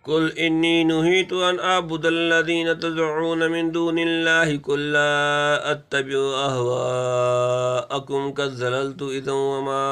قل انی نہیت ان اعبد الذین تدعون من دون اللہ قل لا اتبع اہواءکم قد ضللت اذا وما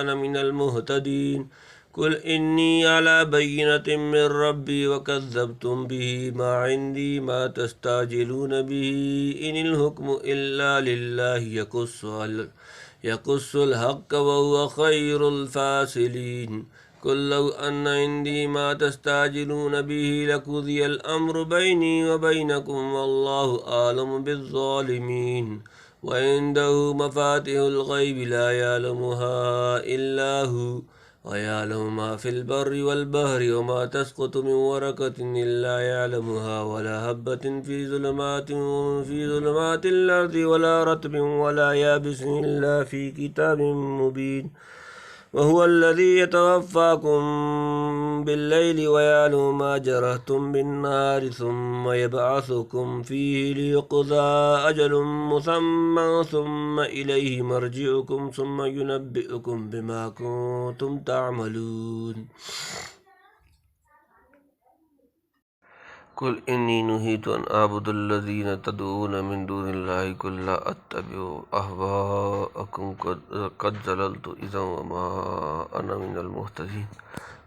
انا من المہتدین قل انی علی بینۃ من ربی وکذبتم به ما عندی ما تستعجلون به ان الحکم الا للہ یقص الحق وهو خیر الفاصلین قل لو ان عندي ما تستعجلون به لقضي الامر بيني وبينكم والله اعلم بالظالمين وعنده مفاتيح الغيب لا يعلمها الا هو ويعلم ما في البر والبحر وما تسقط من ورقة الا يعلمها ولا حبة في ظلمات الارض ولا رطب ولا يابس الا في كتاب مبين وهو الذي يتوفاكم بالليل ويعلم ما جرحتم بالنهار ثم يبعثكم فيه ليقضى أجل مسمى ثم إليه مرجعكم ثم ينبئكم بما كنتم تعملون قل انی نہیت ان اعبد الذین تدعون من دون اللہ قل لا اتبع اہواءکم قد ضللت اذا وما انا من المہتدین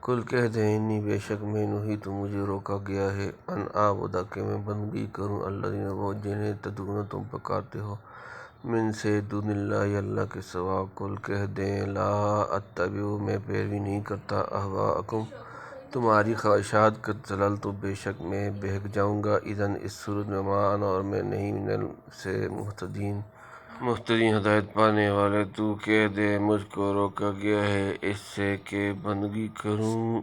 قل کہہ دیں انی بے شک میں نہیت مجھے روکا گیا ہے ان اعبد کہ میں بندگی کروں الذین وہ جنہیں تدعون تم پکارتے ہو من سے دون اللہ اللہ کے سوا قل کہہ دیں لا اتبع میں پیروی نہیں کرتا اہواءکم تمہاری خواہشات قد ضللت بے شک میں بہک جاؤں گا اذن اس صورت میں مان اور میں نہیں من سے محتدین ہدایت پانے والے تو کہہ دے مجھ کو روکا گیا ہے اس سے کہ بندگی کروں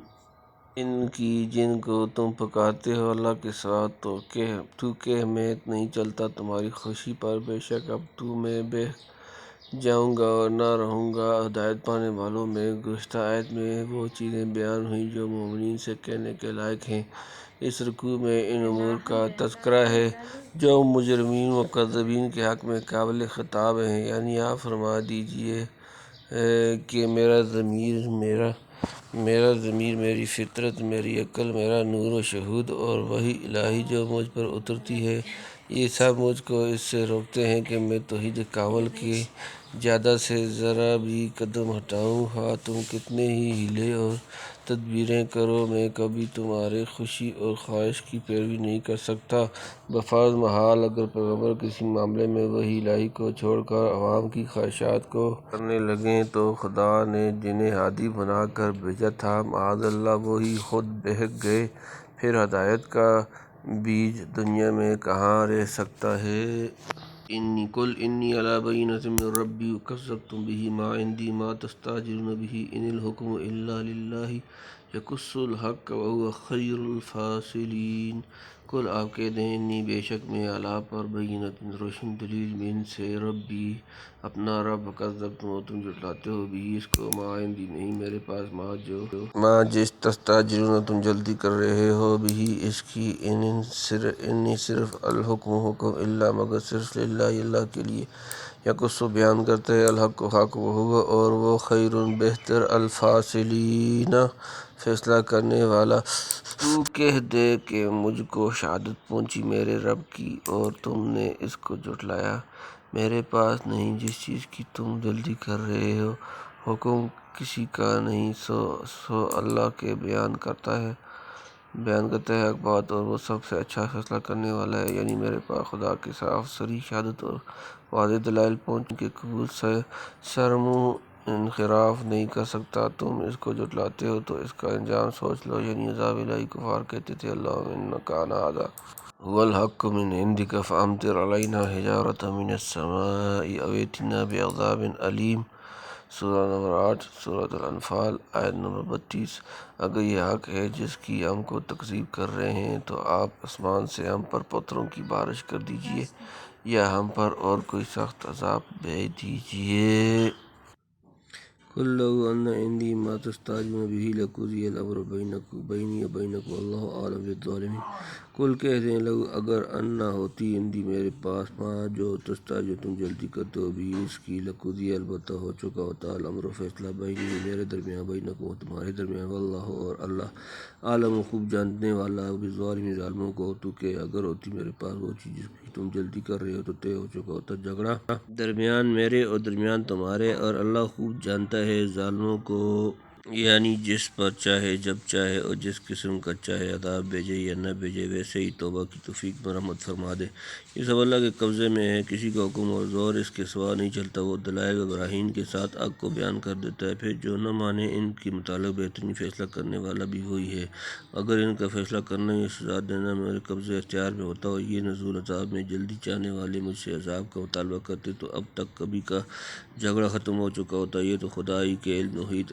ان کی جن کو تم پکارتے ہو اللہ کے سوا تو کہ میں نہیں چلتا تمہاری خوشی پر بے شک اب تو میں بہک جاؤں گا اور نہ رہوں گا ہدایت پانے والوں میں گزشتہ آیت میں وہ چیزیں بیان ہوئیں جو مومنین سے کہنے کے لائق ہیں اس رکوع میں ان امور کا تذکرہ ہے جو مجرمین و مکذبین کے حق میں قابل خطاب ہیں یعنی آپ فرما دیجئے کہ میرا ضمیر میری فطرت میری عقل میرا نور و شہود اور وحی الہی جو مجھ پر اترتی ہے یہ سب مجھ کو اس سے روکتے ہیں کہ میں توحید کامل کی زیادہ سے ذرا بھی قدم ہٹاؤں ہاں تم کتنے ہی ہیلے اور تدبیریں کرو میں کبھی تمہارے خوشی اور خواہش کی پیروی نہیں کر سکتا بفرض محال اگر پیغمبر کسی معاملے میں وحی الہی کو چھوڑ کر عوام کی خواہشات کو کرنے لگیں تو خدا نے جنہیں ہادی بنا کر بھیجا تھا معاذ اللہ وہی خود بہک گئے پھر ہدایت کا بیج دنیا میں کہاں رہ سکتا ہے قل انی علی بینۃ من ربی وکذبتم به ما عندی ما تستعجلون به ان الحکم الا للہ یقص الحق وهو خیر الفاصلین قل آپ کہہ دیں انی بے شک میں اعلیٰ پر بینۃ روشن دلیل من سے ربی اپنا رب وکذبتم و تم جھٹلاتے ہو بھی اس کو ما عندی نہیں میرے پاس ما جس تستعجلون تم جلدی کر رہے ہو بھی اس کی انی صرف الحکم الا مگر صرف للہ اللہ کے لیے یقص بیان کرتے ہیں الحق و حق وہ اور وہ خیر بہتر الفاصلین فیصلہ کرنے والا تو کہہ دے کہ مجھ کو شہادت پہنچی میرے رب کی اور تم نے اس کو جھٹلایا میرے پاس نہیں جس چیز کی تم جلدی کر رہے ہو حکم کسی کا نہیں سو اللہ کے بیان کرتا ہے حق بات اور وہ سب سے اچھا فیصلہ کرنے والا ہے یعنی میرے پاس خدا کے صاف صریح شہادت اور واضح دلائل پہنچ کے قبول سے سرمنہ انحراف نہیں کر سکتا تم اس کو جھٹلاتے ہو تو اس کا انجام سوچ لو یعنی عذاب الہی کفار کہتے تھے اللہم ان کان ھذا هو الحق من عندک فامطر علینا حجارۃ من السماء او ائتنا بعذاب علیم سورہ نمبر 8 سورۃالانعام آیت نمبر 32 اگر یہ حق ہے جس کی ہم کو تکذیب کر رہے ہیں تو آپ آسمان سے ہم پر پتھروں کی بارش کر دیجئے یا ہم پر اور کوئی سخت عذاب بھیج دیجئے قل لو ان عندي ما تستعجلون به لقضي الامر بيني وبينكم والله اعلم بالظالمين کل کہہ دیں لو اگر ان نہ ہوتی عندی میرے پاس ماں جو تستا جو تم جلدی کرتے ہو بھی اس کی لقدی البتہ ہو چکا ہوتا الامر فیصلہ بینی میرے درمیان بینکم و تمہارے درمیان واللہ اور اللہ عالم خوب جاننے والا بالظالم ظالموں کو تو کہ اگر ہوتی میرے پاس وہ چیز جس کی تم جلدی کر رہے ہو تو طے ہو چکا ہوتا جھگڑا درمیان میرے اور درمیان تمہارے اور اللہ خوب جانتا ہے ظالموں کو یعنی جس پر چاہے جب چاہے اور جس قسم کا چاہے عذاب بھیجے یا نہ بھیجے ویسے ہی توبہ کی توفیق مرحمت فرما دے۔ یہ سب اللہ کے قبضے میں ہے، کسی کا حکم اور زور اس کے سوا نہیں چلتا۔ وہ دلائل و براہین کے ساتھ حق کو بیان کر دیتا ہے، پھر جو نہ مانے ان کے متعلق بہترین فیصلہ کرنے والا بھی وہی ہے۔ اگر ان کا فیصلہ کرنا یا سزا دینا میرے قبضے اختیار میں ہوتا اور یہ نزول عذاب میں جلدی چاہنے والے مجھ سے عذاب کا مطالبہ کرتے تو اب تک کبھی کا جھگڑا ختم ہو چکا ہوتا۔ یہ تو خدائی کے علم محیط،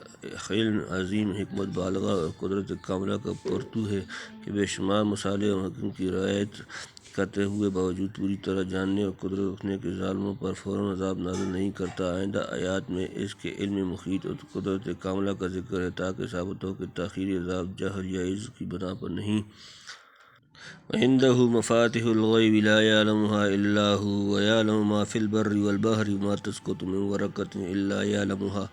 علم عظیم، حکمت بالغہ اور قدرت کاملہ کا پرتو ہے کہ بے شمار مصالح اور حکم کی رعایت کرتے ہوئے باوجود پوری طرح جاننے اور قدرت رکھنے کے ظالموں پر فوراً عذاب نازل نہیں کرتا۔ آئندہ آیات میں اس کے علم محیط اور قدرت کاملہ کا ذکر ہے تاکہ ثابت ہو کہ تاخیر عذاب جہل یا عجز کی بنا پر نہیں۔ وعنده مفاتح الغیب لا يعلمها الا هو ويعلم ما في البر والبحر وما تسقط من ورقة الا يعلمها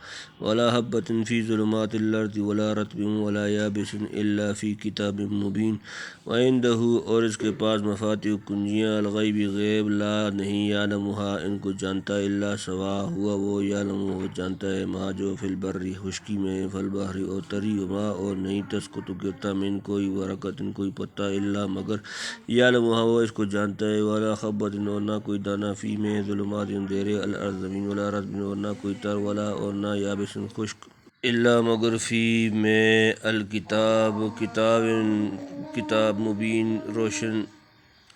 ولا حبة في ظلمات الارض ولا رطب ولا يابس الا في كتاب مبين۔ وعنده اور اس کے پاس مفاتح کنجیاں الغیب غیب لا نہیں يعلمها ان کو جانتا الا سوا ہوا وہ يعلم وہ جانتا ہے ما جو فی البر خشکی میں فالبحر اور تری وما اور نہیں تسقط گرتا من کوئی ورقة کوئی پتا الا مگر یعلمها وہ اس کو جانتا ہے ولا حبۃ اور نہ کوئی دانہ فی میں ظلمات اندھیرے الارض زمین ولا رطب اور نہ کوئی تر ولا اور نہ یابس خشک الا مگر فی میں الکتاب کتاب مبین روشن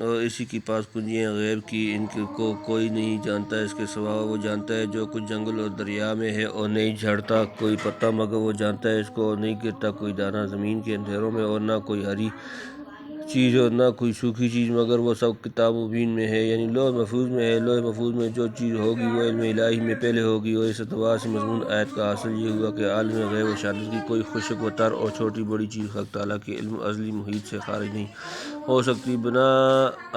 اور اسی کے پاس کنجیاں غیب کی ان کو کوئی نہیں جانتا اس کے سوا وہ جانتا ہے جو کچھ جنگل اور دریا میں ہے اور نہیں جھڑتا کوئی پتا مگر وہ جانتا ہے اس کو اور نہیں گرتا کوئی دانہ زمین کے اندھیروں میں اور نہ کوئی ہری چیز اور نہ کوئی سوکھی چیز مگر وہ سب کتاب مبین میں ہے یعنی لوح محفوظ میں ہے۔ لوح محفوظ میں جو چیز ہوگی وہ علم الہی میں پہلے ہوگی۔ اور اس اعتبار سے مضمون آیت کا حاصل یہ ہوا کہ عالم غیب و شہادت کی کوئی خشک و تر اور چھوٹی بڑی چیز حق تعالیٰ کے علم ازلی محیط سے خارج نہیں ہو سکتی۔ بنا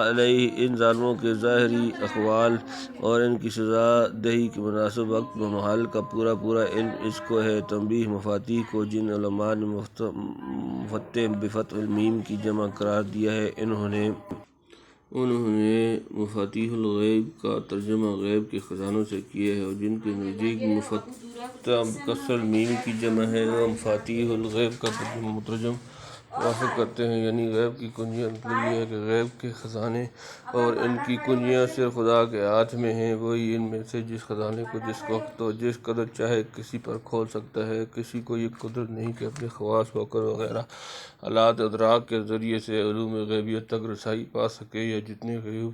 علیہ ان ظالموں کے ظاہری اقوال اور ان کی سزا دہی کے مناسب وقت و محل کا پورا علم اس کو ہے۔ تنبیہ مفاتیح کو جن علماء نے مفتح بفتح المیم کی جمع قرار دیا ہے انہوں نے مفاتیح الغیب کا ترجمہ غیب کے خزانوں سے کیا ہے، اور جن کے نزدیک مفتح بکسر المیم کی جمع ہے وہ مفاتیح الغیب کا ترجمہ مترجم موافق کرتے ہیں، یعنی غیب کی کنجیاں۔ مطلب یہ ہے کہ غیب کے خزانے اور ان کی کنجیاں صرف خدا کے ہاتھ میں ہیں، وہی ان میں سے جس خزانے کو جس وقت اور جس قدر چاہے کسی پر کھول سکتا ہے۔ کسی کو یہ قدرت نہیں کہ اپنے خواص فکر وغیرہ آلات ادراک کے ذریعے سے علوم غیبیت تک رسائی پا سکے، یا جتنے غیوب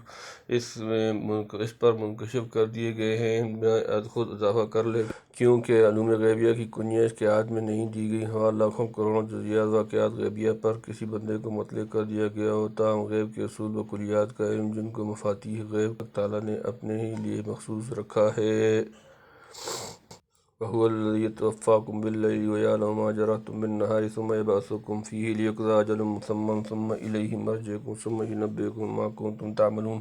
اس پر منکشف کر دیے گئے ہیں ان میں خود اضافہ کر لے گا، کیونکہ علوم غیبیہ کی کنجیاں اس کے ہاتھ میں نہیں دی گئی۔ ہاں لاکھوں کروڑوں جزیات واقعات غیبیہ پر کسی بندے کو مطلع کر دیا گیا ہو، تاہم غیب کے اصول و کلیات کا علم جن کو مفاتیح غیب اللہ تعالیٰ نے اپنے ہی لیے مخصوص رکھا ہے۔ وَهُوَ الَّذِي يَتَوَفَّاكُم بِاللَّيْلِ وَيَعْلَمُ مَا جَرَحْتُم بِالنَّهَارِ ثُمَّ يَبْعَثُكُم فِيهِ لِيَقْضَىٰ أَجَلٌ مُّسَمًّى ثُمَّ إِلَيْهِ مَرْجِعُكُمْ ثُمَّ يُنَبِّئُكُم بِمَا كُنتُمْ تَعْمَلُونَ۔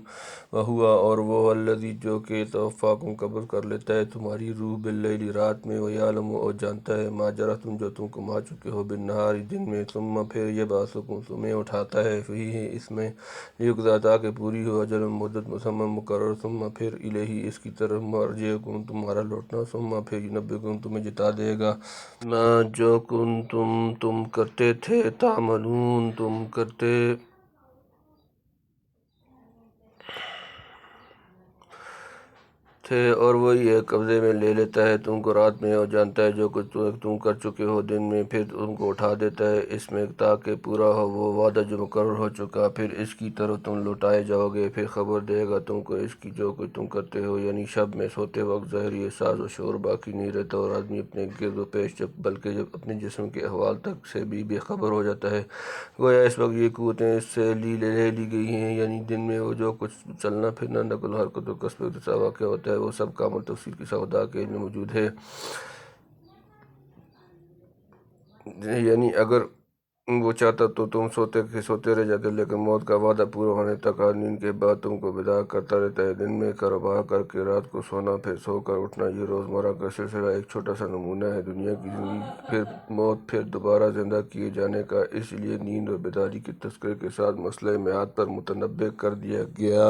وَهُوَ اور وہ الَّذِي جو کہ يَتَوَفَّاكُم قبض کر لیتا ہے تمہاری روح بِاللَّيْلِ رات میں، وَيَعْلَمُ اور جانتا ہے مَا جَرَحْتُم جو تم کما چکے ہو بِالنَّهَارِ دن میں، ثُمَّ پھر يَبْعَثُكُم تمہیں اٹھاتا ہے فِيهِ اس میں، لِيَقْضَىٰ تاکہ پوری ہو أَجَلٌ مدت مسمى مقرر، ثُمَّ پھر إِلَيْهِ اس کی طرف مَرْجِعُكُم تمہارا لوٹنا، ثُمَّ پھر يُنَبِّئُكُم تمہیں جتا دے گا بِمَا جو کنتم تم کرتے تھے تعملون تم کرتے تھے، اور وہی ہے قبضے میں لے لیتا ہے تم کو رات میں، اور جانتا ہے جو کچھ تم کر چکے ہو دن میں، پھر تم کو اٹھا دیتا ہے اس میں تاکہ پورا ہو وہ وعدہ جو مقرر ہو چکا، پھر اس کی طرف تم لوٹائے جاؤ گے، پھر خبر دے گا تم کو اس کی جو کچھ تم کرتے ہو۔ یعنی شب میں سوتے وقت ظاہری احساس و شعور باقی نہیں رہتا، اور آدمی اپنے گرد و پیش بلکہ جب اپنے جسم کے احوال تک سے بھی بے خبر ہو جاتا ہے۔ گویا اس وقت یہ قوتیں اس سے لے لی گئی ہیں، یعنی دن میں وہ جو کچھ چلنا پھرنا نقل و حرکت و کسب اکتساب واقع ہوتا ہے وہ سب کامل تفصیل کے ساتھ خدا کے علم میں موجود ہے۔ یعنی اگر وہ چاہتا تو تم سوتے رہ جاتے، لیکن موت کا وعدہ پورا ہونے تک ہر نیند کے بعد تم کو بیدار کرتا رہتا ہے۔ دن میں کاروبار کر کے رات کو سونا، پھر سو کر اٹھنا، یہ روزمرہ کا سلسلہ ایک چھوٹا سا نمونہ ہے دنیا کی زندگی، پھر موت، پھر دوبارہ زندہ کیے جانے کا۔ اس لیے نیند اور بیداری کے تذکرے کے ساتھ مسئلہ میعاد پر متنبہ کر دیا گیا۔